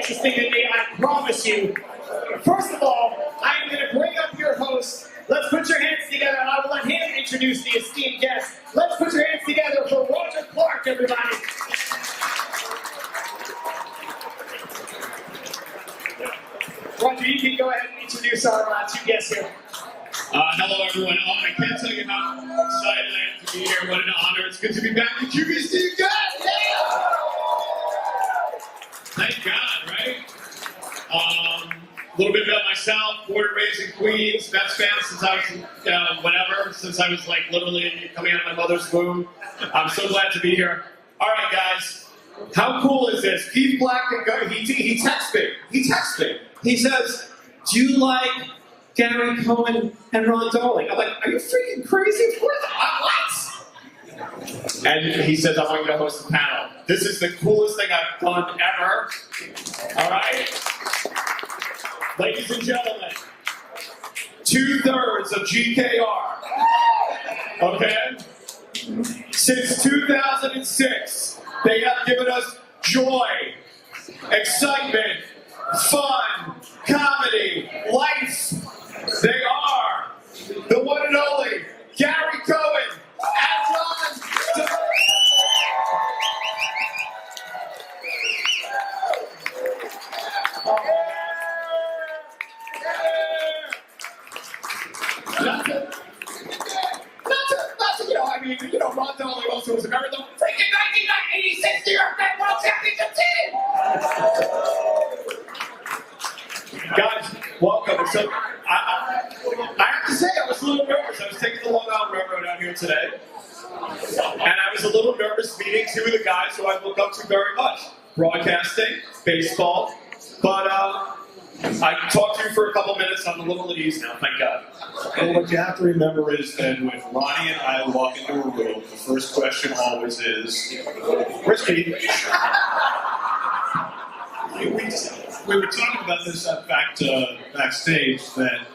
interesting than me, I promise you. First of all, I am going to bring up your host. Let's put your hands together, and I will let him introduce the esteemed guest. Let's put your hands together for Roger Clark, everybody. Roger, you can go ahead and introduce our two guests here. Hello, everyone. I can't tell you how excited I am to be here. What an honor. It's good to be back in QBC. Yeah! Thank God, right? A little bit about myself. Born and raised in Queens. Mets fan since I was, since I was like literally coming out of my mother's womb. I'm so glad to be here. All right, guys. How cool is this? Keith Black, he texts me. He says, do you like Gary Cohen and Ron Darling? I'm like, are you freaking crazy? Of course. What? And he says, I want you to host the panel. This is the coolest thing I've done ever. All right? Ladies and gentlemen, 2/3 of GKR. Okay? Since 2006, they have given us joy, excitement, fun, comedy, life. They are the one and only Gary Cohen and Ron Darling. Ron Darling also was a member of the freaking 1986 New York Mets World Championship team! Guys, welcome. So, I have to say, I was a little nervous. I was taking the Long Island Railroad out here today, and I was a little nervous meeting two of the guys who I look up to very much. Broadcasting, baseball, but I talked to you for a couple minutes. I'm a little at ease now, thank God. Well, what you have to remember is that when Ronnie and I walk into a room, the first question always is, where's Keith? We were talking about this, in fact, backstage, that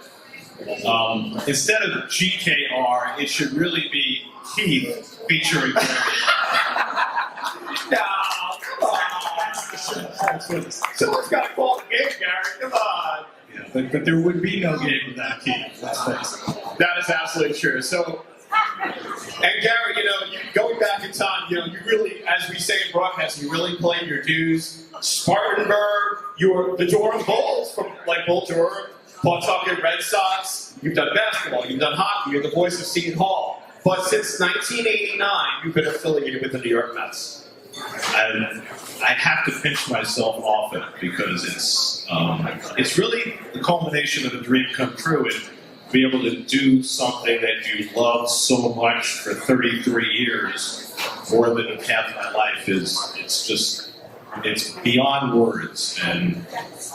instead of GKR, it should really be Keith featuring Gary. No, come on. Someone's got to call the game, Gary. Come on. Yeah, but there would be no game without Keith. Let's face it. That is absolutely true. So, and Gary, going back in time, you really, as we say in broadcasting, you really played your dues. Spartanburg, you were the Durham Bulls from Bull Durham, Pawtucket Red Sox. You've done basketball, you've done hockey, you're the voice of Seton Hall. But since 1989, you've been affiliated with the New York Mets. I have to pinch myself often because it's really the culmination of a dream come true, and to be able to do something that you love so much for 33 years, more than half my life, it's beyond words. And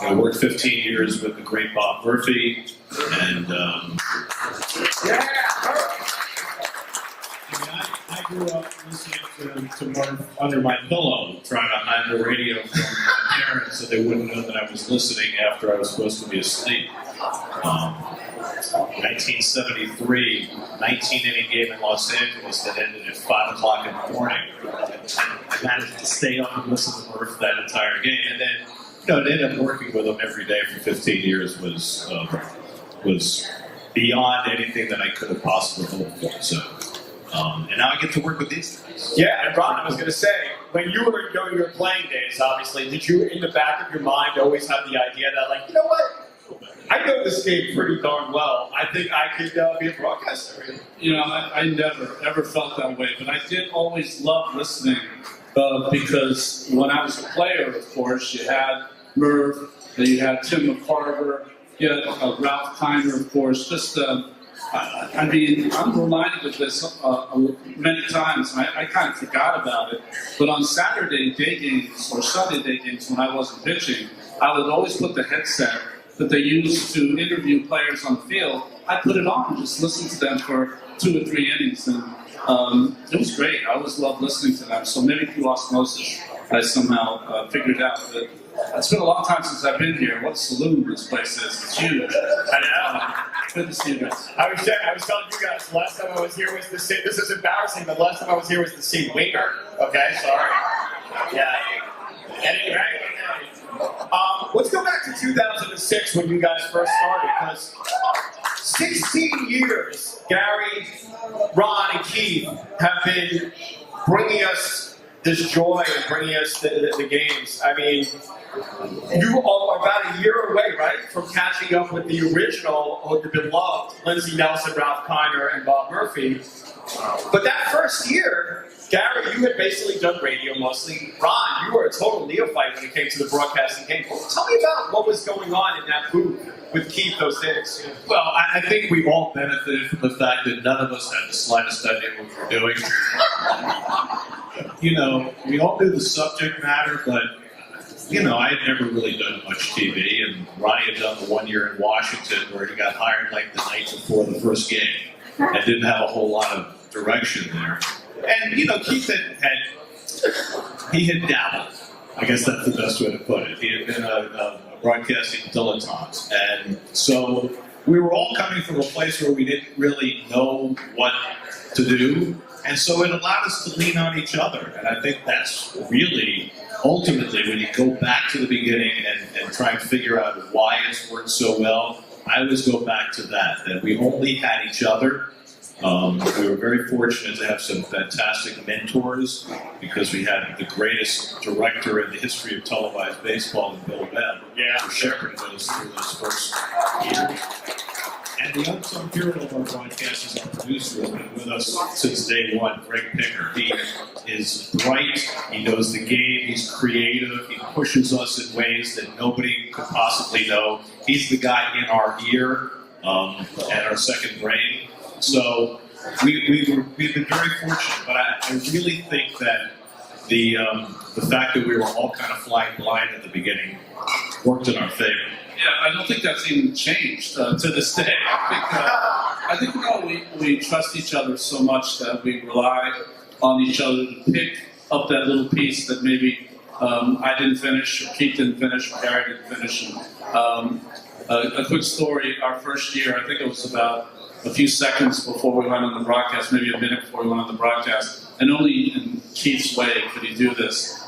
I worked 15 years with the great Bob Murphy, and I grew up listening to Murph under my pillow, trying to hide the radio from my parents so they wouldn't know that I was listening after I was supposed to be asleep. 1973, 19-inning game in Los Angeles that ended at 5 o'clock in the morning. I managed to stay up and listen to Murph that entire game. And then, to end up working with him every day for 15 years was beyond anything that I could have possibly hoped for. So, and now I get to work with these guys. Yeah, and Ron, I was going to say, when you were in your playing days, obviously, did you, in the back of your mind, always have the idea that, you know what? I know this game pretty darn well. I think I could be a broadcaster. I never, ever felt that way, but I did always love listening because when I was a player, of course, you had Murph, you had Tim McCarver, you had Ralph Kiner, of course. Just, I'm reminded of this many times, and I kind of forgot about it, but on Saturday day games or Sunday day games when I wasn't pitching, I would always put the headset that they used to interview players on the field. I put it on and just listen to them for 2 or 3 innings, and it was great. I always loved listening to them. So maybe through osmosis, I somehow figured out that it's been a long time since I've been here. What a saloon this place is. It's huge. I know. Good to see you guys. I was telling you guys, last time I was here was the same. This is embarrassing, but last time I was here was the same winger. Okay, sorry. Yeah. Anyway, let's go back to 2006 when you guys first started, because 16 years, Gary, Ron, and Keith have been bringing us this joy and bringing us the games. I mean, you are about a year away, right, from catching up with the original, the beloved Lindsey Nelson, Ralph Kiner, and Bob Murphy. But that first year, Gary, you had basically done radio mostly. Ron, you were a total neophyte when it came to the broadcasting game. Tell me about what was going on in that booth with Keith those days. Well, I think we all benefited from the fact that none of us had the slightest idea what we were doing. You know, we all knew the subject matter, but, you know, I had never really done much TV, and Ronnie had done the 1 year in Washington where he got hired like the night before the first game and didn't have a whole lot of direction there. And, you know, Keith had dabbled. I guess that's the best way to put it. He had been a broadcasting dilettante. And so we were all coming from a place where we didn't really know what to do. And so it allowed us to lean on each other. And I think that's really, ultimately, when you go back to the beginning and try and figure out why it's worked so well, I always go back to that we only had each other. We were very fortunate to have some fantastic mentors because we had the greatest director in the history of televised baseball, Bill Webb, who shepherded us through those first years. And the unsung hero of our broadcast is our producer who's been with us since day one, Greg Picker. He is bright, he knows the game, he's creative, he pushes us in ways that nobody could possibly know. He's the guy in our ear and our second brain. So we've been very fortunate, but I really think that the fact that we were all kind of flying blind at the beginning worked in our favor. Yeah, I don't think that's even changed to this day. I think we trust each other so much that we rely on each other to pick up that little piece that maybe I didn't finish, or Keith didn't finish, or Gary didn't finish. And, a quick story, our first year, I think it was about a few seconds before we went on the broadcast, maybe a minute before we went on the broadcast, and only in Keith's way could he do this.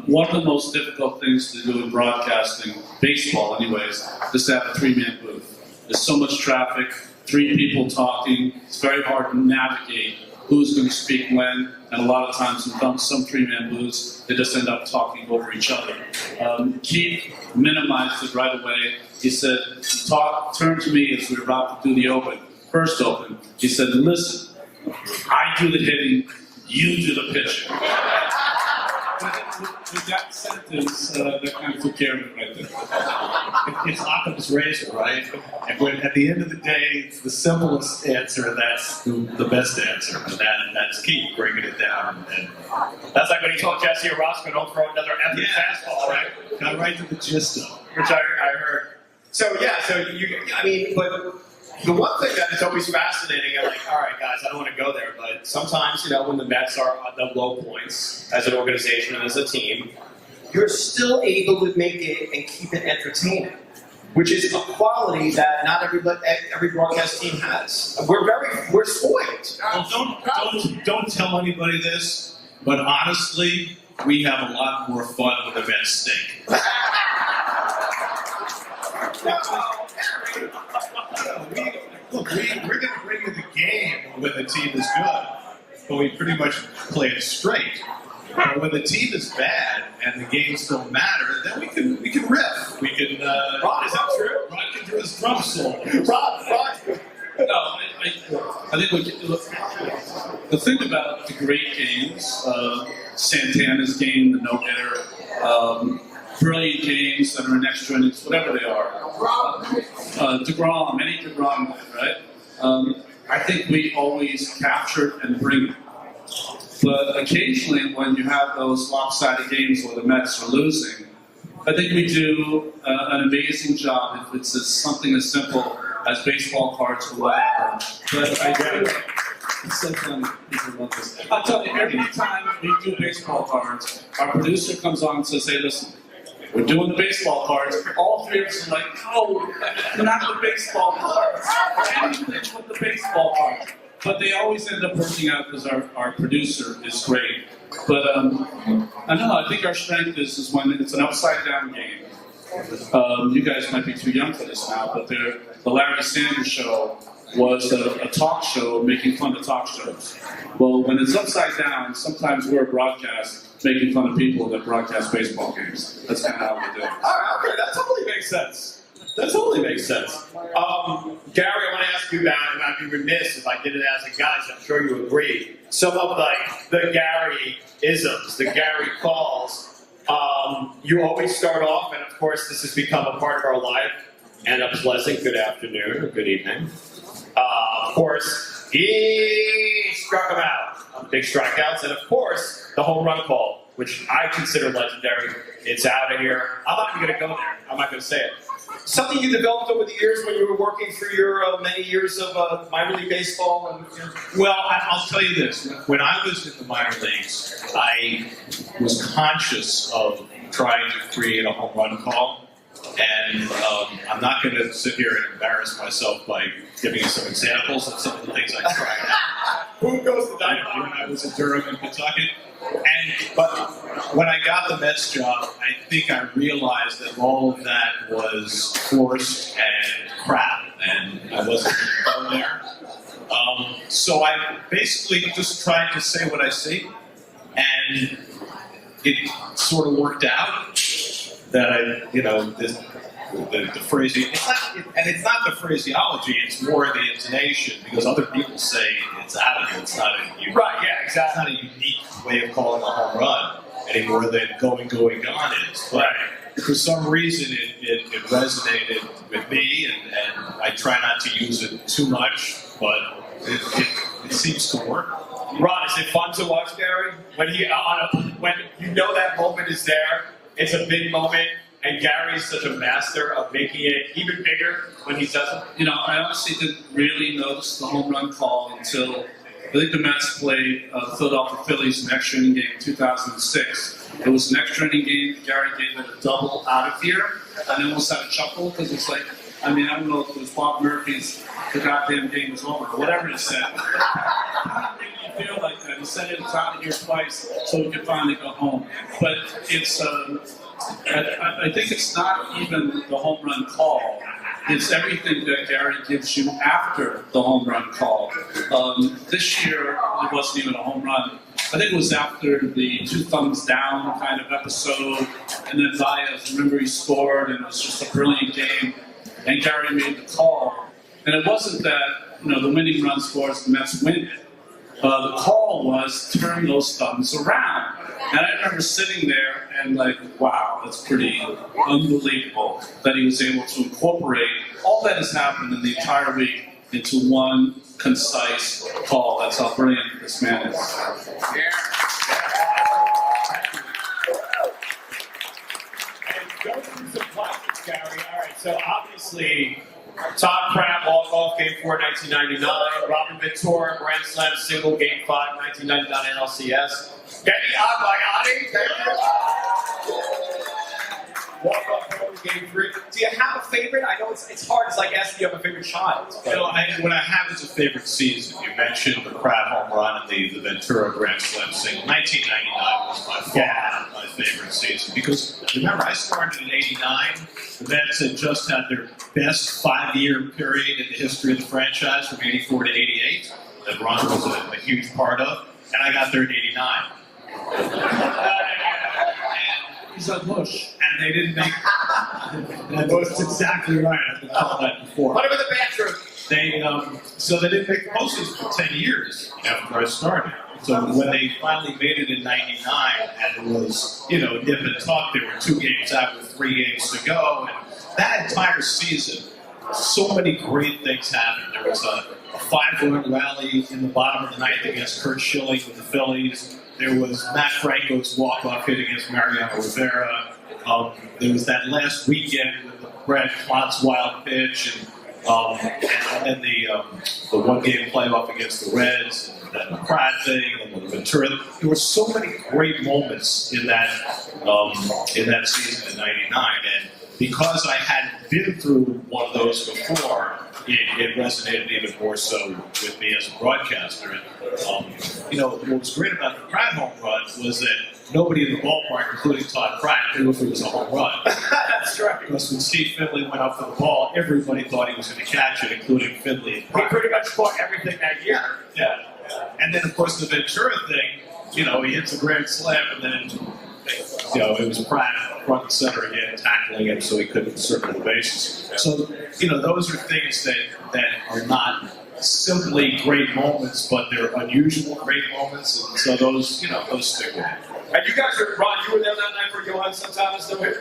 One of the most difficult things to do in broadcasting, baseball anyways, is to have a three-man booth. There's so much traffic, three people talking, it's very hard to navigate who's going to speak when, and a lot of times in some three-man booths, they just end up talking over each other. Keith minimized it right away. He said, turn to me as we were about to do the first open. He said, listen, I do the hitting, you do the pitching. With that sentence, that kind of took care of it right there. It's Occam's razor, right? And when, at the end of the day, it's the simplest answer that's the best answer. And that's key, breaking it down. And that's like when he told Jesse Orozco, don't throw another epic fastball, right? Got right to the gist of it. Which I heard. So, yeah, but the one thing that is always fascinating, I'm like, all right, guys, I don't want to go there, but sometimes, when the Mets are at the low points as an organization and as a team, you're still able to make it and keep it entertaining, which is a quality that not every broadcast team has. We're spoiled. Well, don't tell anybody this, but honestly, we have a lot more fun when the Mets stink. We're going to bring you the game when the team is good, but we pretty much play it straight. But when the team is bad and the games don't matter, then we can riff. We can. Rod, is that true? Rod can do his drum solo. Rod. No, I think the thing about the great games, Santana's game, the no-hitter, brilliant games that are in extra innings, whatever they are. DeGrom, any DeGrom, right? I think we always capture and bring it. But occasionally when you have those lopsided games where the Mets are losing, I think we do an amazing job if it's something as simple as baseball cards or whatever. But I do. It's so funny. People love this. I'll tell you, every time we do baseball cards, our producer comes on and says, hey, listen, we're doing the baseball cards. All three of us are like, no, not the baseball cards. Anything with the baseball cards. But they always end up working out because our producer is great. But I think our strength is when it's an upside down game You guys might be too young for this now, but the Larry Sanders Show was a talk show making fun of talk shows. Well, when it's upside down, sometimes we're a broadcast making fun of people that broadcast baseball games. That's kind of how we do it. All right, okay, that totally makes sense. That totally makes sense. Gary, I want to ask you about, and I'd be remiss if I did it as a guy, so I'm sure you agree. Some of the Gary-isms, the Gary calls, you always start off, and of course this has become a part of our life, and a pleasant good afternoon or good evening. Of course, he struck him out. Big strikeouts, and of course, the home run call, which I consider legendary. It's out of here. I'm not even going to go there. I'm not going to say it. Something you developed over the years when you were working through your many years of minor league baseball? Well, I'll tell you this. When I was in the minor leagues, I was conscious of trying to create a home run call. And I'm not going to sit here and embarrass myself by giving you some examples of some of the things I tried out. Who goes to Dynamite? When I was in Durham and Pawtucket. But when I got the Mets job, I think I realized that all of that was forced and crap, and I wasn't going there. So I basically just tried to say what I see, and it sort of worked out that the phrasing, it's not the phraseology, it's more the intonation, because other people say it's out of here, it's not a unique, Right, yeah, exactly. it's not a unique way of calling a home run any more than going, gone is. But for some reason it resonated with me, and I try not to use it too much, but it seems to work. Ron, is it fun to watch Gary? When when you know that moment is there, it's a big moment, and Gary's such a master of making it even bigger when he does it. You know, I honestly didn't really notice the home run call until I think the Mets played the Philadelphia Phillies an extra inning game in 2006. It was an extra inning game. Gary gave it a double out of here, and I almost had a chuckle because it's like, I don't know if it was Bob Murphy's "the goddamn game is over" or whatever he said. It didn't really feel like that. He said it's out of here twice so we could finally go home. But it's, I think it's not even the home run call. It's everything that Gary gives you after the home run call. This year, it wasn't even a home run. I think it was after the two thumbs down kind of episode, and then Baez, remember he scored, and it was just a brilliant game, and Gary made the call. And it wasn't that, the winning run scores, the Mets win it. The call was turn those thumbs around. And I remember sitting there and like, wow, that's pretty unbelievable that he was able to incorporate all that has happened in the entire week into one concise call. That's how brilliant this man is. And go through some classics, Gary. All right, so obviously, Todd Pratt, walk-off, Game 4, 1999. Robin Ventura, Grand Slam, single, Game 5, 1999 NLCS. Kenny Agbayani, thank you. Walk-off, Game 3. Do you have a favorite? I know it's hard. It's like asking you have a favorite child. What I have is a favorite season. You mentioned the Pratt home run and the Ventura Grand Slam single. 1999 was by far my favorite season because remember I started in '89. The Mets had just had their best 5-year period in the history of the franchise from '84 to '88. That Ron was a huge part of, and I got there in '89. He's a Bush. And they didn't make. That's exactly right. I've called that before. What about the bathroom? So they didn't make the postseason for 10 years after I started. So when they finally made it in '99, and it was, nip and tuck, there were 2 games out with 3 games to go, and that entire season, so many great things happened. There was a 5-run rally in the bottom of the ninth against Kurt Schilling with the Phillies. There was Matt Franco's walk-off hit against Mariano Rivera. There was that last weekend with the Brad Klontz wild pitch, and then the one-game playoff against the Reds, and then the Pratt thing, and the Ventura. There were so many great moments in that season in '99, and because I hadn't been through one of those before, it resonated even more so with me as a broadcaster. And what was great about the Pratt home run was that nobody in the ballpark, including Todd Pratt, knew if it was a home run. That's right. Because when Steve Finley went up for the ball, everybody thought he was going to catch it, including Finley. He pretty much caught everything that year. Yeah. And then, of course, the Ventura thing, you know, he hits a grand slam, and then, you know, it was Pratt front and center again, tackling him so he couldn't circle the bases. So, you know, those are things that are not simply great moments, but they're unusual great moments, and so those, you know, those stick with me. And you guys are, Ron, you were there that night for Johan Santana's no hit?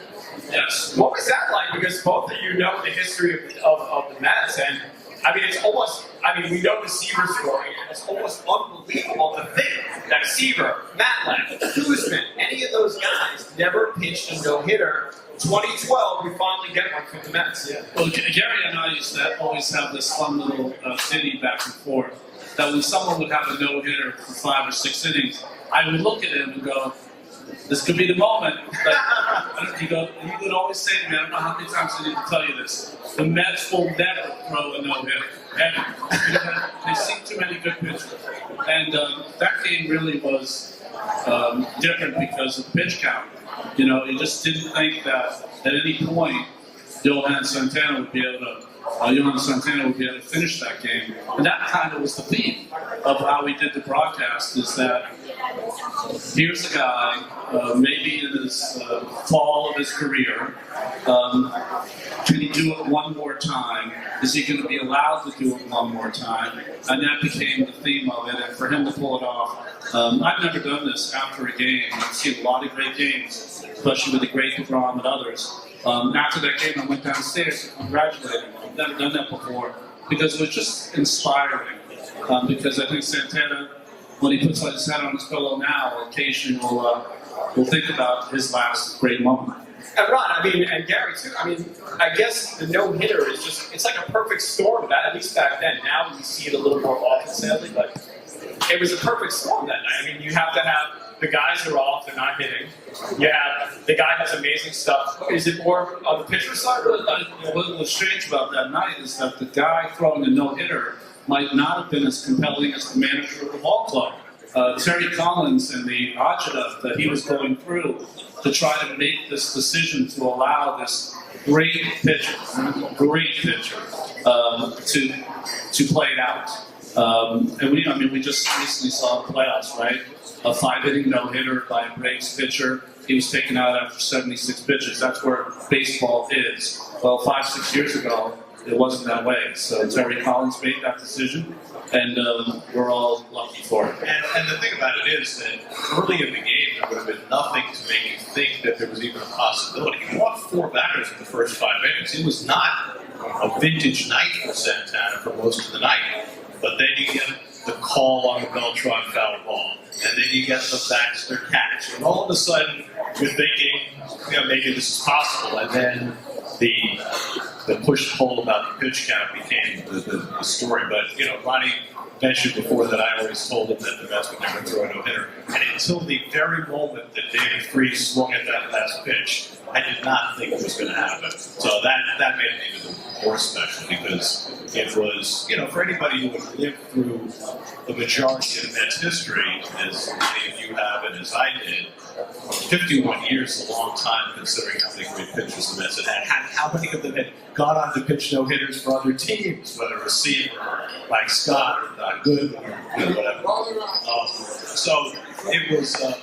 Yes. What was that like? Because both of you know the history of the Mets, and I mean, it's almost, I mean, we know the Seaver story, and it's almost unbelievable to think that Seaver, Matlack, Guzman, any of those guys never pitched a no-hitter. 2012, we finally get one from the Mets. Yeah. Well, Gary and I used to always have this fun little ditty back and forth, that when someone would have a no-hitter for 5 or 6 innings, I would look at him and go, this could be the moment. He would always say to me, I don't know how many times I need to tell you this, the Mets will never throw a no-hitter, ever. They see too many good pitchers. And that game really was different because of the pitch count. You know, you just didn't think that at any point Johan Santana would be able to finish that game. And that kind of was the theme of how we did the broadcast, is that here's a guy, maybe in his fall of his career, can he do it one more time? Is he going to be allowed to do it one more time? And that became the theme of it, and for him to pull it off. I've never done this after a game. I've seen a lot of great games, especially with the great DeGrom and others. After that game, I went downstairs to congratulate him. I've never done that before, because it was just inspiring. Because I think Santana, when he puts his head on his pillow now, occasionally will think about his last great moment. And Ron, I mean, and Gary too, I mean, I guess the no-hitter is just, it's like a perfect storm, at least back then. Now we see it a little more often, sadly, but it was a perfect storm that night. I mean, you have to have, the guys are off, they're not hitting. You have, the guy has amazing stuff. Is it more on the pitcher side? Or What's strange about that night is that the guy throwing a no-hitter might not have been as compelling as the manager of the ball club. Terry Collins and the agita that he was going through to try to make this decision to allow this great pitcher, to play it out. And we just recently saw the playoffs, right? A 5-inning no-hitter by a Braves pitcher. He was taken out after 76 pitches. That's where baseball is. Well, 5-6 years ago, it wasn't that way. So Terry Collins made that decision, and we're all lucky for it. And the thing about it is that early in the game, there would have been nothing to make you think that there was even a possibility. He walked 4 batters in the first 5 innings. It was not a vintage night for Santana for most of the night. But then you get the call on the Beltran foul ball, and then you get the Baxter catch, and all of a sudden you're thinking, you know, maybe this is possible. And then the push-pull about the pitch count became the story. But, you know, Ronnie mentioned before that I always told him that the Mets would never throw a no-hitter. And until the very moment that David Freese swung at that last pitch, I did not think it was going to happen. So that made it even more special, because it was, you know, for anybody who would lived through the majority of Mets history, as many of you have and as I did, 51 years is a long time considering how many great pitchers the Mets had had. How many of them had gone on to pitch no-hitters for other teams, whether a receiver or like Scott or Don Good or, you know, whatever. So it was a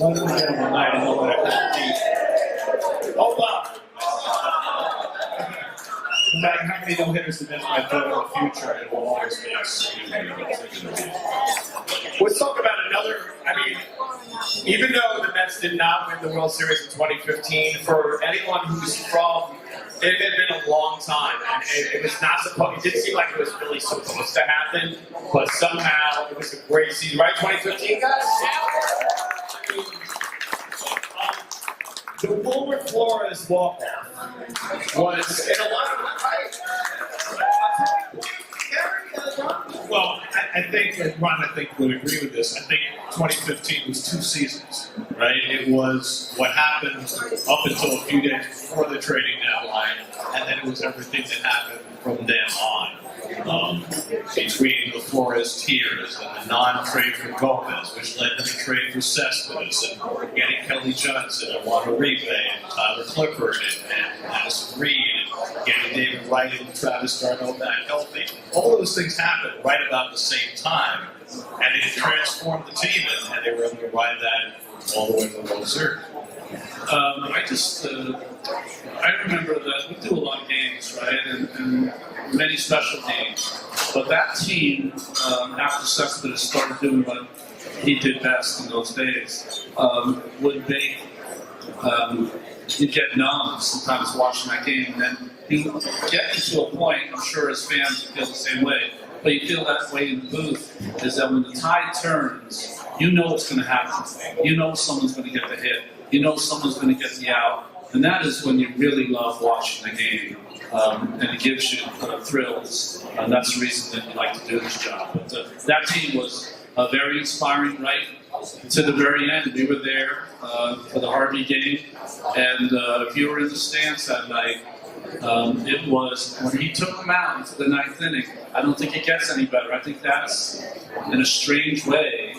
one incredible night. I know what I had. Hold on. No matter how many no-hitters the Mets might throw in the future, it will always be Let's talk about another, I mean, even though the Mets did not win the World Series in 2015, for anyone who's from, it had been a long time, and it was not supposed, it didn't seem like it was really supposed to happen, but somehow it was a great season, right, 2015, guys? I mean, the Wilmer Flores walk-off was, in a lot of, Well, I think, and Ron, I think would agree with this. I think 2015 was 2 seasons, right? It was what happened up until a few days before the trading deadline, and then it was everything that happened from then on. between the Flores tiers and the non-trade for Gomez, which led to the trade for Cespedes, and getting Kelly Johnson and Juan Uribe and Tyler Clifford and Madison Reed, and getting David Wright and Travis Darno back healthy. All those things happened right about the same time, and it transformed the team, and they were able to ride that all the way to the World Series. I remember that we do a lot of games, right, and many special games. But that team, after Cespedes started doing what he did best in those days, would make you get numb sometimes watching that game, and then you get to a point. I'm sure as fans feel the same way, but you feel that way in the booth. Is that when the tide turns, you know what's going to happen. You know someone's going to get the hit. You know someone's going to get the out. And that is when you really love watching the game. And it gives you thrills. And that's the reason that you like to do this job. But that team was very inspiring right to the very end. We were there for the Harvey game. And if you were in the stands that night, it was when he took them out into the ninth inning. I don't think it gets any better. I think that's, in a strange way,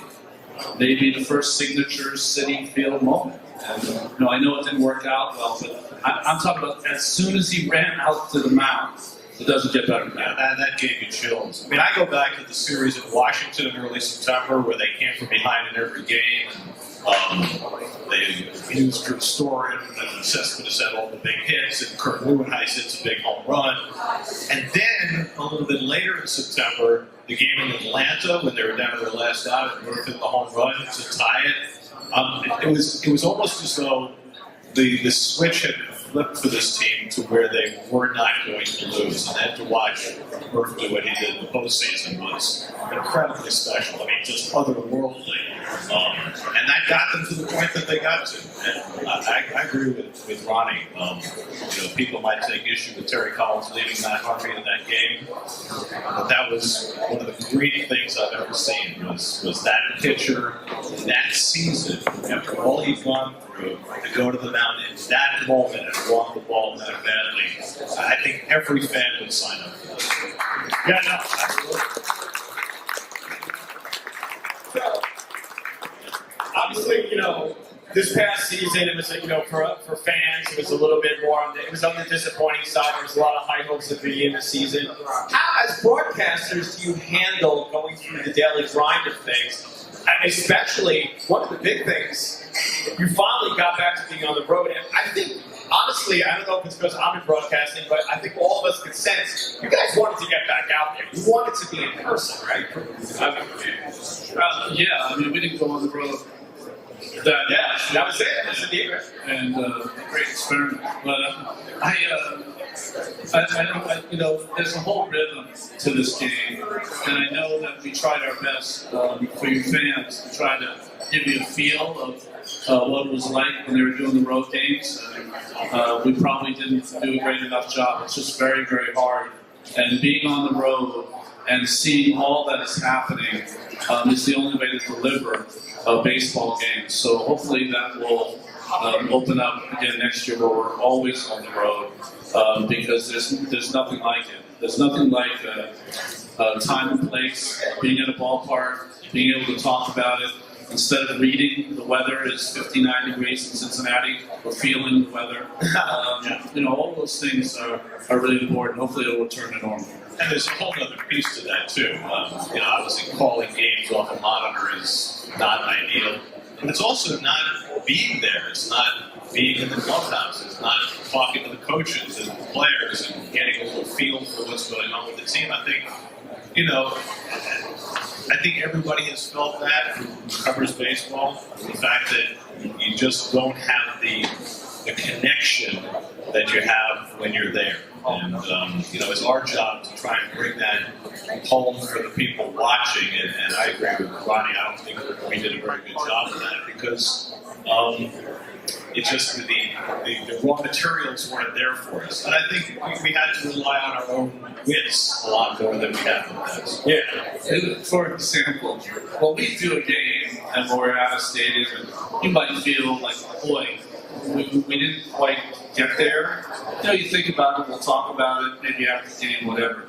maybe the first signature Citi Field moment. And, I know it didn't work out well, but I'm talking about as soon as he ran out to the mound, it doesn't get better than that. That gave you chills. I mean, I go back to the series in Washington in early September where they came from behind in every game. They used Drew Storen, and Cespedes had all the big hits, and Kurt Lewinheis hits a big home run. And then, a little bit later in September, the game in Atlanta, when they were down to their last out, and Murph hit the home run to tie it. It was almost as though the switch had flipped for this team to where they were not going to lose. And then to watch Murph do what he did in the postseason was incredibly special. I mean, just otherworldly. And that got them to the point that they got to. And I agree with Ronnie. People might take issue with Terry Collins leaving Matt Harvey in that game, but that was one of the great things I've ever seen. Was that pitcher that season, after all he'd gone through, to go to the mound in that moment and walk the ball that badly. I think every fan would sign up for that. Yeah, no, absolutely. So, obviously, this past season, it was, for fans, it was a little bit more it was on the disappointing side. There was a lot of high hopes at the beginning of the season. How, as broadcasters, do you handle going through the daily grind of things? And especially, one of the big things, you finally got back to being on the road. And I think, honestly, I don't know if it's because I'm in broadcasting, but I think all of us could sense you guys wanted to get back out there. You wanted to be in person, right? We didn't go on the road. That was it. That was the deal. And great experiment. But there's a whole rhythm to this game, and I know that we tried our best for your fans to try to give you a feel of what it was like when they were doing the road games. We probably didn't do a great enough job. It's just very, very hard. And being on the road and seeing all that is happening is the only way to deliver baseball games. So hopefully that will open up again next year where we're always on the road because there's nothing like it. There's nothing like time and place, being at a ballpark, being able to talk about it. Instead of reading the weather is 59 degrees in Cincinnati, we're feeling the weather. All those things are really important. Hopefully it will return to normal. And there's a whole other piece to that too. Obviously calling games off a monitor is not ideal. And it's also not being there. It's not being in the clubhouse. It's not talking to the coaches and the players and getting a little feel for what's going on with the team. I think everybody has felt that who covers baseball. The fact that you just don't have the connection that you have when you're there. And, it's our job to try and bring that home for the people watching. And I agree with Ronnie. I don't think we did a very good job of that because it just, the raw materials weren't there for us. And I think we had to rely on our own wits a lot more than we had in the past. Yeah. For example, when we do a game and we're at a stadium and you might feel like, boy, we didn't quite get there. You think about it, we'll talk about it, maybe after the game, whatever.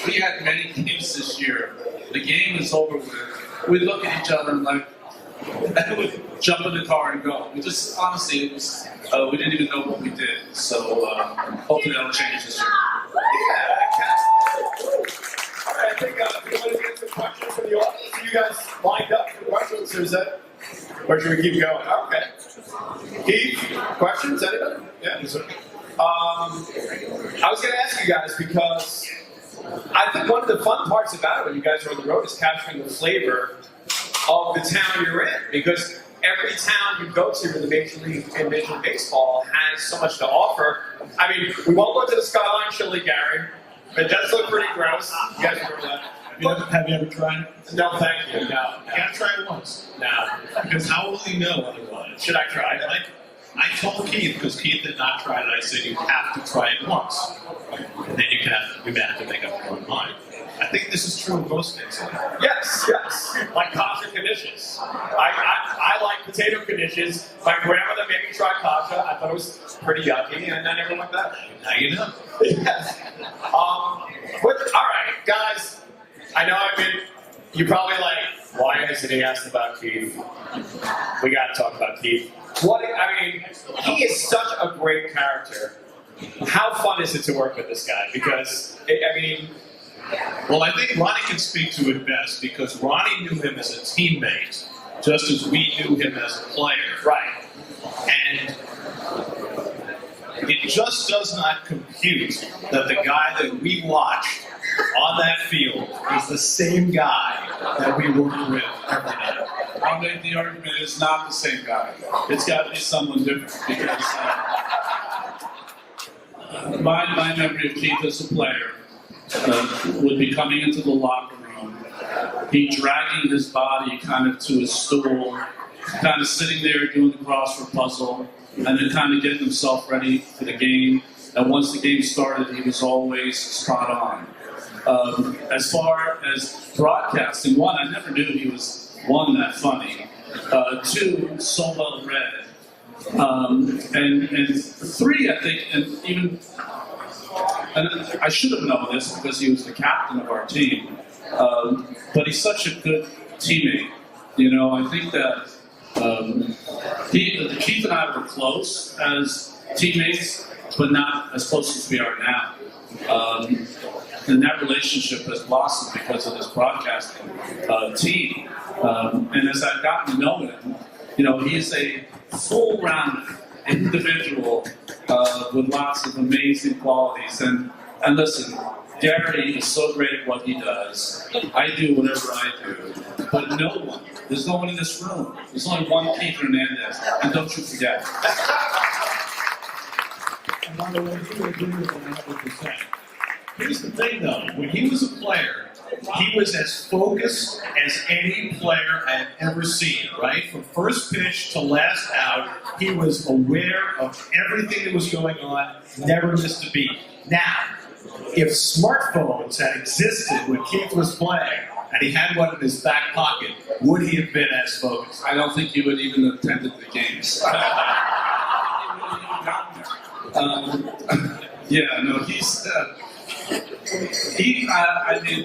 we had many games this year. The game is over with. We look at each other and like, and we jump in the car and go. We just, honestly, it was, we didn't even know what we did. So hopefully that'll change this year. Yeah, all right, I think we want to get some questions from the audience. Are you guys lined up for questions, or is that, or should we keep going? Okay. Keith, questions? Anybody? Yeah. I was going to ask you guys because I think one of the fun parts about it when you guys are on the road is capturing the flavor of the town you're in, because every town you go to in the Major League Baseball has so much to offer. I mean, we won't go to the Skyline Chili, Gary. It does look pretty gross. You guys remember that? Have you ever tried it? No, thank you. No. You gotta try it once. No. Because how will he know otherwise? Should I try it? I told Keith, because Keith had not tried it, I said you have to try it once. And then you may have to make up your own mind. I think this is true of most things. Yes, yes. Like kasha knishes. I like potato knishes. My grandmother made me try kasha. I thought it was pretty yucky, and I never went back. Now you know. Yes. All right, guys. I know you're probably like, why isn't he asked about Keith? We got to talk about Keith. He is such a great character. How fun is it to work with this guy? Because, well, I think Ronnie can speak to it best because Ronnie knew him as a teammate, just as we knew him as a player. right. And it just does not compute that the guy that we watched on that field is the same guy that we work with every day. I'll make the argument it's not the same guy. It's got to be someone different because my memory of Keith as a player would be coming into the locker room, he dragging his body kind of to his stool, kind of sitting there doing the crossword puzzle, and then kind of getting himself ready for the game. And once the game started, he was always spot on. As far as broadcasting, one, I never knew he was, one, that funny. Two, so well read. And three, I think, and I should have known this because he was the captain of our team, but he's such a good teammate. I think that Keith and I were close as teammates, but not as close as we are now. And that relationship has blossomed because of this broadcasting team. And as I've gotten to know him, he's a full-rounded individual with lots of amazing qualities. And listen, Gary is so great at what he does. I do whatever I do. But there's no one in this room. There's only one Keith Hernandez. And don't you forget. And by the way, you agree with 100%. Here's the thing, though. When he was a player, he was as focused as any player I had ever seen, right? From first pitch to last out, he was aware of everything that was going on, never missed a beat. Now, if smartphones had existed when Keith was playing, and he had one in his back pocket, would he have been as focused? I don't think he would even have attended the games.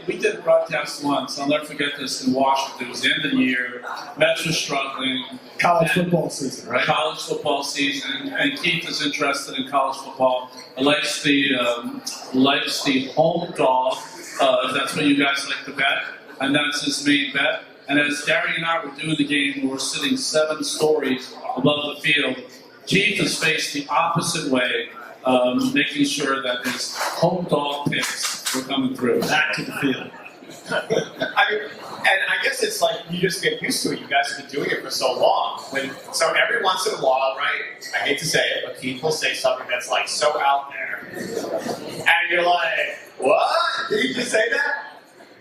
We did a broadcast once. I'll never forget this in Washington. It was the end of the year. Mets were struggling. College football season, right? College football season, and Keith is interested in college football. Likes the home dog. If that's what you guys like to bet, and that's his main bet. And as Gary and I were doing the game, we were sitting 7 stories above the field. Keith is faced the opposite way, making sure that his home dog picks were coming through. Back to the field. And I guess it's like you just get used to it. You guys have been doing it for so long. So every once in a while, right? I hate to say it, but people say something that's like so out there, and you're like, "What? Did you just say that?"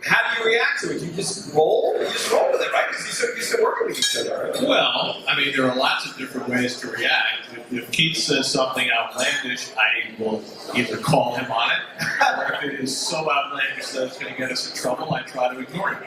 How do you react to it? You just roll? You just roll with it, right? Because you used to working with each other. Right? Well, there are lots of different ways to react. If Keith says something outlandish, I will either call him on it, or if it is so outlandish that it's going to get us in trouble, I try to ignore it.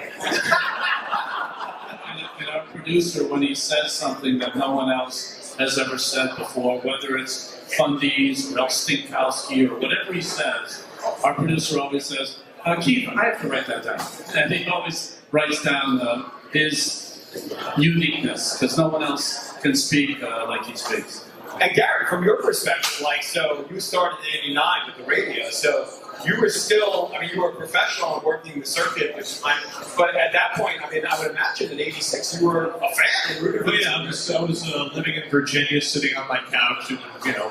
And our producer, when he says something that no one else has ever said before, whether it's Fundies or El Stinkowski or whatever he says, our producer always says, Keith, I have to write that down. And he always writes down his uniqueness because no one else can speak like he speaks. And Gary, from your perspective, like, so you started in '89 with the radio, so you were still, I mean, you were a professional and working the circuit, but at that point, I mean, I would imagine in '86 you were a fan. Oh, yeah, I was living in Virginia, sitting on my couch and,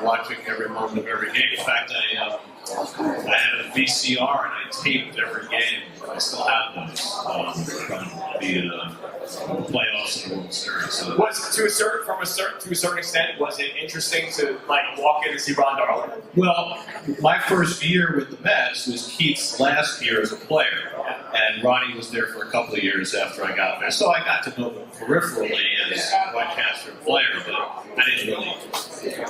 watching every moment of every game. In fact, I had a VCR and I taped every game. I still have those from the playoffs and the World Series. So Was to a certain extent, was it interesting to like walk in and see Ron Darling? well, my first year with the Mets was Keith's last year as a player, and Ronnie was there for a couple of years after I got there. So I got to know them peripherally as a broadcaster and player, but I didn't really.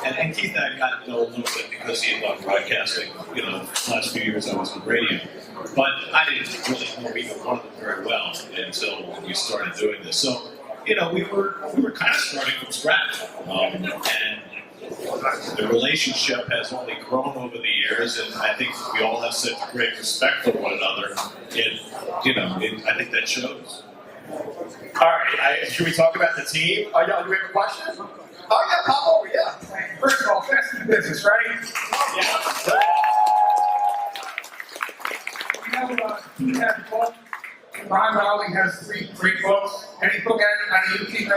And Keith and I got to know a little bit because he had done broadcasting, the last few years I was on radio. But I didn't really know either one of them very well until we started doing this. So, we were kind of starting from scratch, and the relationship has only grown over the years, and I think we all have such great respect for one another. I think that shows. All right, should we talk about the team? Oh, y'all, do we have a question? Oh, yeah, pop over, yeah. First of all, best in business, right? Yeah. You have a book. Ron Darling has 3 great books. Any book out of you, Keith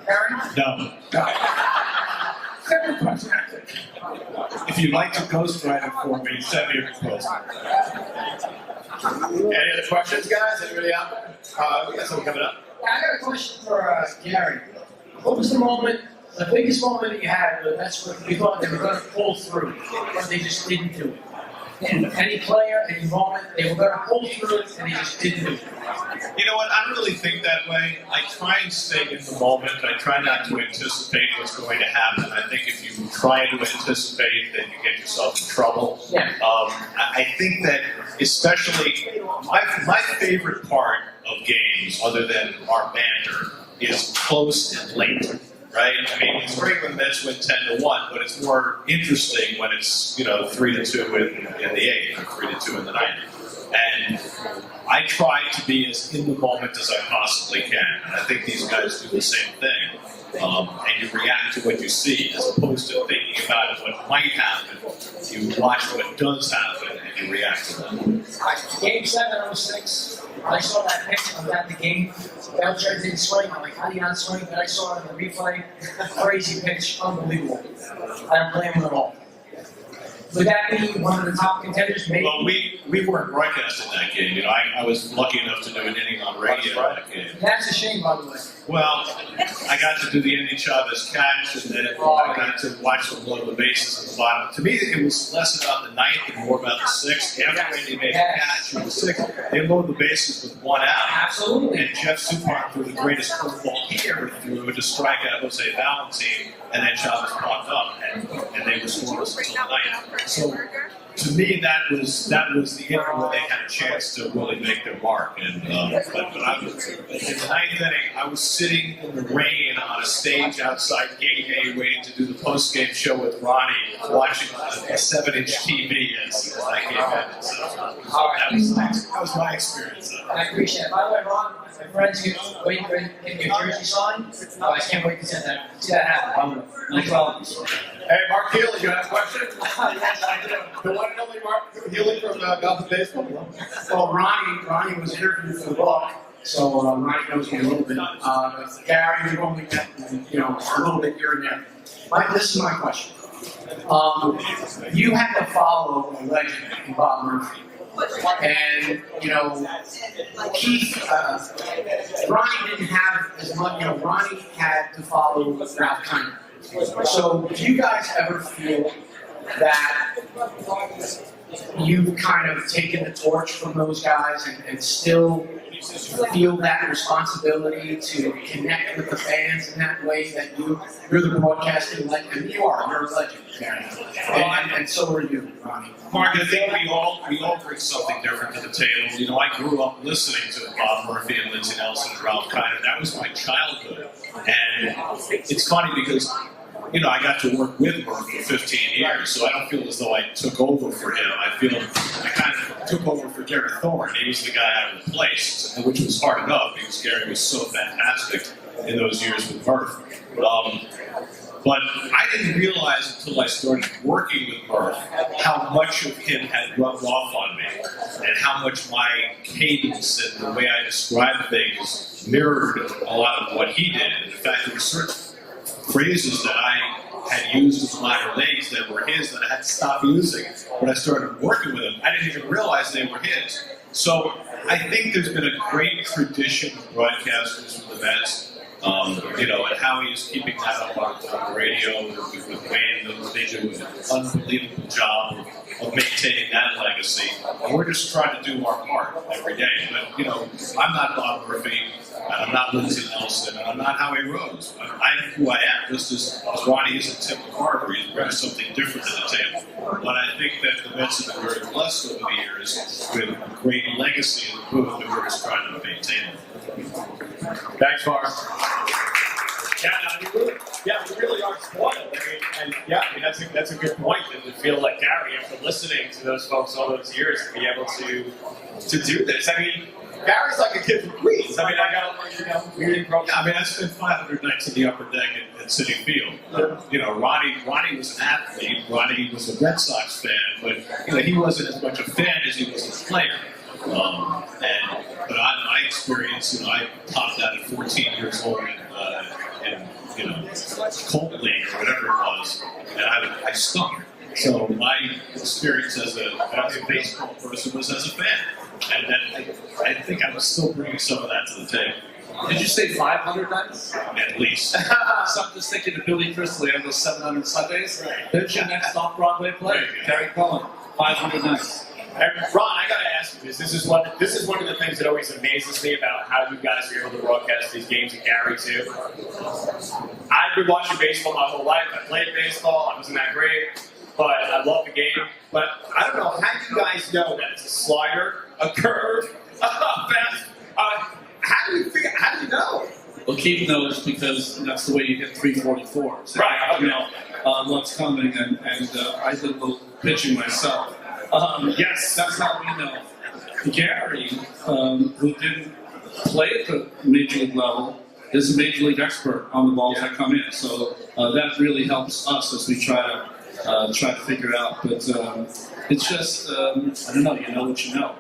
Harry? No. No. Second question, actually. If you'd like to ghostwrite it for me, send me a proposal. Any other questions, guys? Anybody out there? We got someone coming up. I got a question for Gary. What was the moment, the biggest moment that you had where that's what you thought they were going to pull through, but they just didn't do it? And any player, any moment, they were going to pull through it, and they just didn't do it. You know what? I don't really think that way. I try and stay in the moment. I try not to anticipate what's going to happen. I think if you try to anticipate, then you get yourself in trouble. Yeah. I think that especially my favorite part of games, other than our banter, is close and late. Right? I mean, it's great when the Mets win 10-1, but it's more interesting when it's 3-2 in the 8th or 3-2 in the 9th. And I try to be as in the moment as I possibly can. And I think these guys do the same thing. And you react to what you see as opposed to thinking about what might happen. You watch what does happen and you react to them. Game 7, 06, I saw that pitch, I was at the game. Belcher didn't swing. I'm like, how do you not swing? But I saw it in the replay. Crazy pitch, unbelievable. I don't blame him at all. Would that be one of the top contenders? Maybe. Well, we weren't broadcasting that game. I was lucky enough to do an inning on radio that game. That's a shame, by the way. Well, I got to do the Andy Chavez catch, and then I got to watch them load the bases at the bottom. To me, it was less about the 9th and more about the 6th. After Andy made the catch in the 6th, they load the bases with 1 out. Absolutely. And Jeff Suppan threw the greatest curveball he ever threw to strike out Jose Valentin, and then Chavez popped up, and they were scoreless until the 9th. So, to me, that was the inning where they had a chance to really make their mark. And but I was in the 9th inning. I was sitting in the rain on a stage outside Gate A, waiting to do the post-game show with Ronnie, watching a 7-inch TV as I came in. So that was my experience. I appreciate it. By the way, Ron, my friends waiting for getting your jersey signed. Oh, I can't wait to see that happen. No problem. Hey, Mark Healy, you have a question? Yes, I do. The one and only Mark Healy from Golf and Baseball. Well, Ronnie was interviewed for the book, so Ronnie knows me a little bit. Gary, we've only met, a little bit here and there. This is my question. You had to follow a legend in Bob Murphy. And, Keith, Ronnie didn't have as much, Ronnie had to follow Ralph Kiner. So, do you guys ever feel that you've kind of taken the torch from those guys and still feel that responsibility to connect with the fans in that way that you're the broadcasting legend? You're a legend, Gary. And so are you, Ronnie. Mark, I think we all bring something different to the table. I grew up listening to Bob Murphy and Lindsey Nelson and Ralph Kiner. That was my childhood. And it's funny because I got to work with Murphy for 15 years, so I don't feel as though I took over for him. I feel I kind of took over for Gary Thorne. He was the guy I replaced, which was hard enough because Gary was so fantastic in those years with Murph. But I didn't realize until I started working with Murph how much of him had rubbed off on me and how much my cadence and the way I described things mirrored a lot of what he did. And in fact, there were certain phrases that I had used as minor leagues that were his that I had to stop using when I started working with him. I didn't even realize they were his. So I think there's been a great tradition of broadcasters from the Mets. And how he is keeping that up on the radio with Wayne. They do an unbelievable job of maintaining that legacy. And we're just trying to do our part every day. But, I'm not Bob Murphy, and I'm not Lindsey Nelson, and I'm not Howie Rose. I'm who I am, just as Ronnie is and Tim McCarver. He's bringing something different to the table. But I think that the Mets have been very blessed over the years with a great legacy of the booth that we're just trying to maintain. Thanks, Mark. Yeah, we really are spoiled. That's a good point. And to feel like Gary, after listening to those folks all those years, to be able to do this. I mean, Gary's like a kid from Queens. I I spent 500 nights in the upper deck at Citi Field. Ronnie was an athlete. Ronnie was a Red Sox fan, but he wasn't as much a fan as he was a player. But my experience, I topped out at 14 years old in Colt League or whatever it was, and I stunk. So my experience as a baseball person was as a fan, and I think I'm still bringing some of that to the table. Did you say 500 nights? At least. So I'm just thinking of Billy Crystal on those 700 Sundays. There's your next off-Broadway play, Gary Cohen, 500 nights. And Ron, I gotta ask you this. This is one of the things that always amazes me about how you guys are able to broadcast these games, and Gary too. I've been watching baseball my whole life. I played baseball. I wasn't that great, but I love the game. But I don't know, how do you guys know that it's a slider, a curve, a fast? How do you know? Well, Keith knows because that's the way you hit 344. So Right. Okay. You know what's coming, and I did a little pitching myself. Yes, that's how we know. Gary, who didn't play at the major league level, is a major league expert on the balls that come in. So that really helps us as we try to figure it out. But it's just I don't know. You know what you know.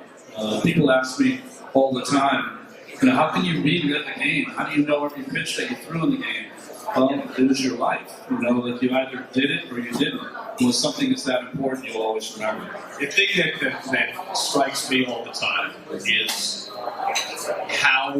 People ask me all the time, how can you relive the game? How do you know every pitch that you threw in the game? Well, it was your life. Like you either did it or you didn't. When something is that important, you'll always remember. The thing that strikes me all the time is how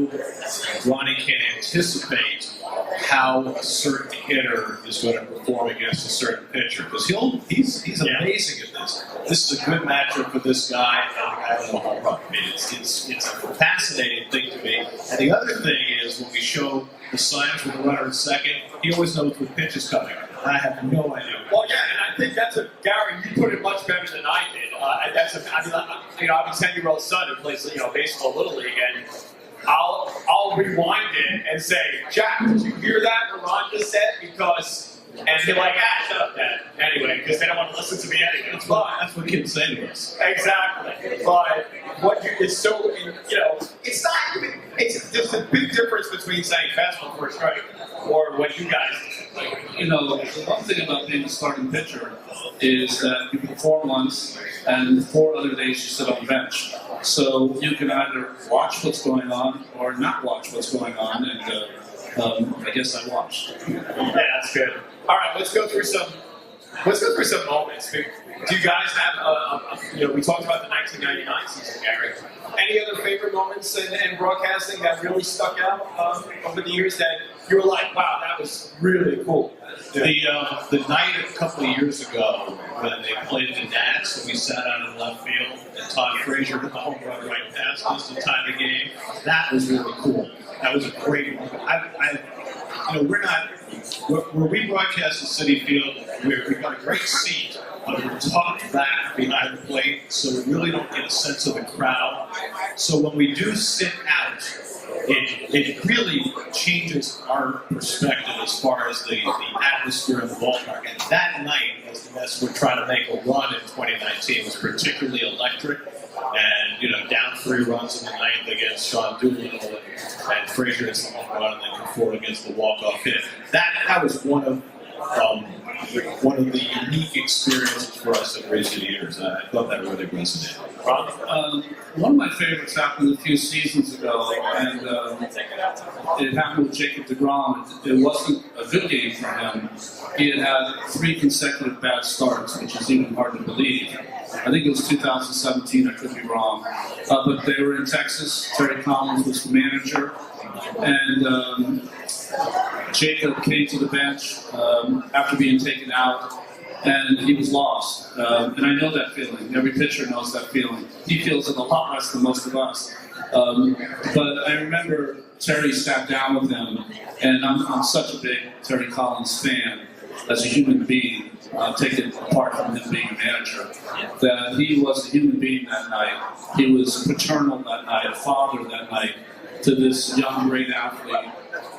Ronnie can anticipate how a certain hitter is going to perform against a certain pitcher. Because he's amazing at this. This is a good matchup for this guy and the guy with a home run. I mean, it's a fascinating thing to me. And the other thing is when we show the signs with the runner in second, he always knows what pitch is coming. I have no idea. Well, yeah, and I think Gary, you put it much better than I did. I have a 10-year-old son who plays, baseball Little League, and I'll rewind it and say, Jack, did you hear that what Ron just said? And they're like, shut up, Dad. Anyway, because they don't want to listen to me anyway. That's what kids say to us. Exactly. But it's so, it's not even, there's a big difference between saying fastball for a strike or what you guys do. The one thing about being a starting pitcher is that you perform once, and 4 other days you sit on the bench. So you can either watch what's going on or not watch what's going on, and I guess I watched. Yeah, that's good. All right, let's go through some moments. Do you guys have, we talked about the 1999 season, Gary. Any other favorite moments in broadcasting that really stuck out over the years that you were like, wow, that was really cool? The night a couple of years ago when they played the Nats and we sat out in left field and Todd Frazier hit the home run right past us to tie the game, that was really cool. That was a great moment. We're not, where we broadcast at Citi Field, we've got a great seat, but we're tucked back behind the plate, so we really don't get a sense of the crowd. So when we do sit out, it really changes our perspective as far as the atmosphere of the ballpark. And that night, as the Mets were trying to make a run in 2019, was particularly electric. runs in the ninth against Sean Doolittle and Frazier hits the home run, and then Conforto against the walk-off hit. That was one of the unique experiences for us in recent years. I thought that really resonated. One of my favorites happened a few seasons ago, and it happened with Jacob deGrom. It wasn't a good game for him. He had 3 consecutive bad starts, which is even hard to believe. I think it was 2017, I could be wrong. But they were in Texas. Terry Collins was the manager. And Jacob came to the bench after being taken out, and he was lost. And I know that feeling. Every pitcher knows that feeling. He feels it a lot less than most of us. But I remember Terry sat down with him, and I'm such a big Terry Collins fan as a human being, taken apart from him being a manager, that he was a human being that night. He was paternal that night, a father that night to this young, great athlete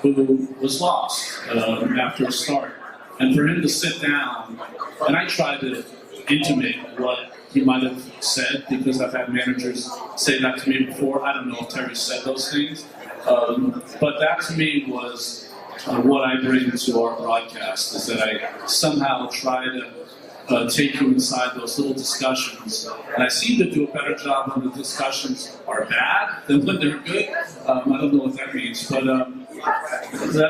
who was lost after a start. And for him to sit down, and I tried to intimate what he might have said, because I've had managers say that to me before. I don't know if Terry said those things. But that to me was what I bring to our broadcast, is that I somehow try to take you inside those little discussions. And I seem to do a better job when the discussions are bad than when they're good. I don't know what that means, but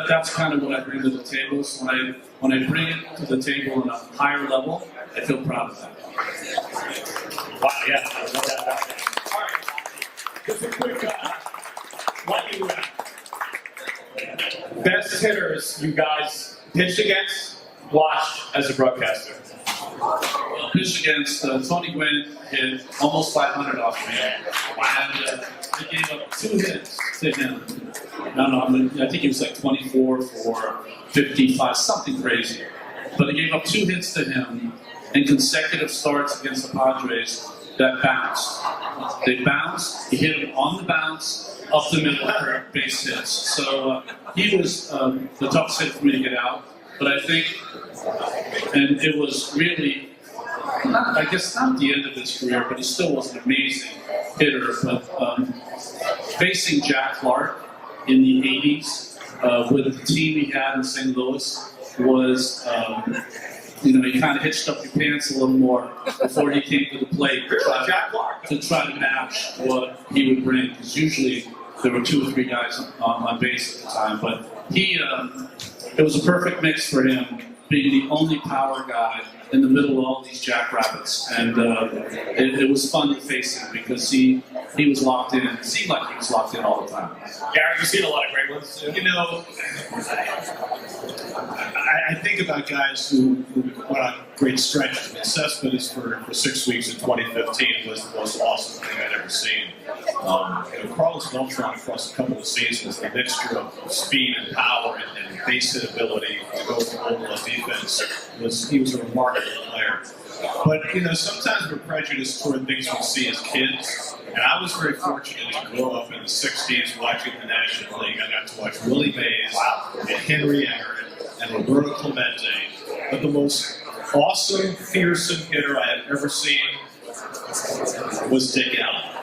that's kind of what I bring to the table. So when I bring it to the table on a higher level, I feel proud of that. Wow, yeah, I love that. All right, just a quick lightning round. Best hitters you guys pitched against, watched as a broadcaster. Pitched against Tony Gwynn, hit almost 500 off me, and they gave up 2 hits to him. I don't know, I think he was like 24 for 55, something crazy. But they gave up 2 hits to him in consecutive starts against the Padres that bounced. They bounced, he hit him on the bounce, up the middle for base hits. So he was the toughest hit for me to get out. But I think, and it was really, I guess not the end of his career, but he still was an amazing hitter. But facing Jack Clark in the 80s with the team he had in St. Louis was, you kind of hitched up your pants a little more before he came to the plate to try to match what he would bring. Because usually there were 2 or 3 guys on base at the time. But it was a perfect mix for him, being the only power guy in the middle of all these jackrabbits. And it was fun to face him because he was locked in. It seemed like he was locked in all the time. Gary, you've seen a lot of great ones too. You know, I think about guys who went on great stretches. Cespedes for 6 weeks in 2015 was the most awesome thing I'd ever seen. Carlos Beltran across a couple of seasons, the mixture of speed and power and base hit ability to go from overall defense, he was a remarkable player. But, sometimes we're prejudiced toward things we see as kids. And I was very fortunate to grow up in the 60s watching the National League. I got to watch Willie Mays and Henry Aaron and Roberto Clemente. But the most awesome, fearsome hitter I had ever seen was Dick Allen.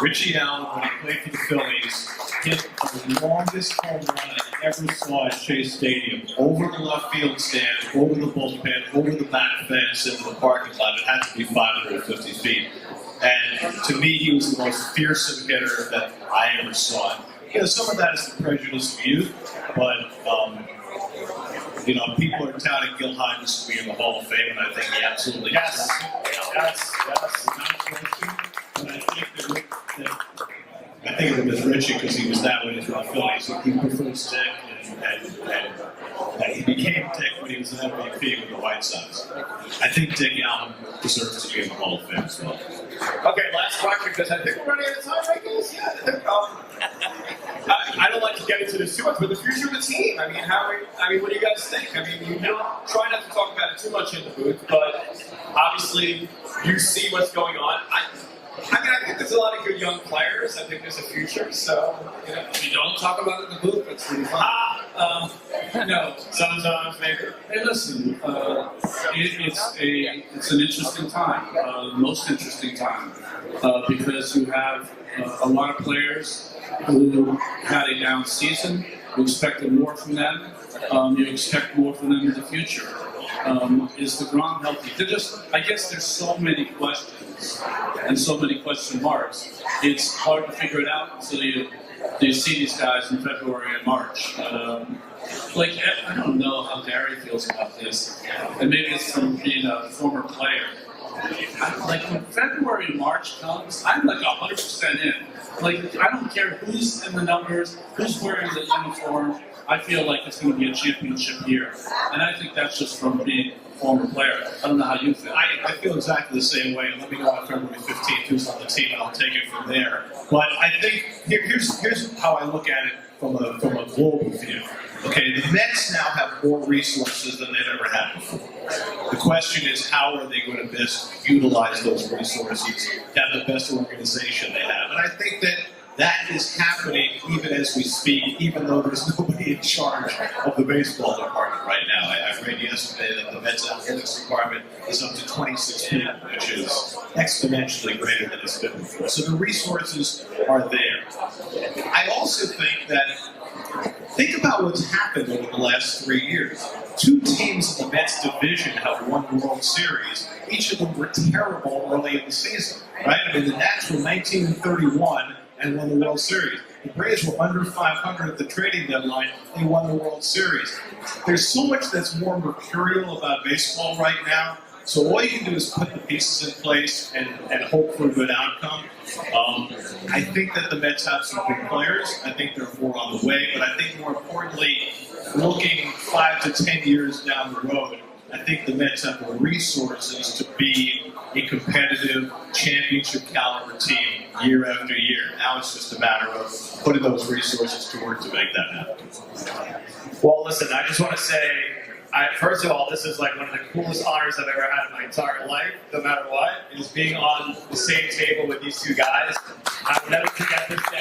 Richie Allen, when he played for the Phillies, hit the longest home run I ever saw at Shea Stadium, over the left field stand, over the bullpen, over the back fence, into the parking lot. It had to be 550 feet. And to me, he was the most fearsome hitter that I ever saw. Some of that is the prejudice of youth, but people are touting Gil Hodges to be in the Hall of Fame, and I think he absolutely Yes. Not question. But I think of him as Richie because he was that way as well. Phillies. He prefers Dick, and he became Dick when he was an MVP with the White Sox. I think Dick Allen deserves to be in the Hall of Fame as well. Okay, last question, because I think we're running out of time, right, guys? Yeah. I don't like to get into this too much, but the future of the team. What do you guys think? You don't try not to talk about it too much in the booth, but obviously you see what's going on. I think there's a lot of good young players. I think there's a future. So, If you don't talk about it in the booth, it's really fun. No. Sometimes, maybe. Hey, listen. It's an interesting time, most interesting time, because you have a lot of players who had a down season. You expected more from them. You expect more from them in the future. Is the Grom healthy? I guess there's so many questions and so many question marks. It's hard to figure it out until you see these guys in February and March. I don't know how Gary feels about this, and maybe it's from being a former player. When February and March comes, I'm 100% in. I don't care who's in the numbers, who's wearing the uniform. I feel like it's going to be a championship year, and I think that's just from being a former player. I don't know how you feel. I feel exactly the same way. Let me know on February 15th who's on the team, and I'll take it from there. But I think here's how I look at it from a global view. Okay, the Mets now have more resources than they've ever had before. The question is, how are they going to best utilize those resources to have the best organization they have? And I think that is happening even as we speak, even though there's nobody in charge of the baseball department right now. I read yesterday that the Mets athletics department is up to 26 people, which is exponentially greater than it's been before. So the resources are there. I also think about what's happened over the last 3 years. 2 teams in the Mets division have won the World Series. Each of them were terrible early in the season, right? I mean, the Nats were 19-31 and won the World Series. The Braves were under 500 at the trading deadline. They won the World Series. There's so much that's more mercurial about baseball right now. So all you can do is put the pieces in place and hope for a good outcome. I think that the Mets have some good players. I think they're more on the way. But I think more importantly, looking 5 to 10 years down the road, I think the Mets have the resources to be a competitive championship caliber team year after year. Now it's just a matter of putting those resources to work to make that happen. Well, listen, I just want to say, first of all, this is one of the coolest honors I've ever had in my entire life, no matter what, is being on the same table with these 2 guys. I will never forget this day.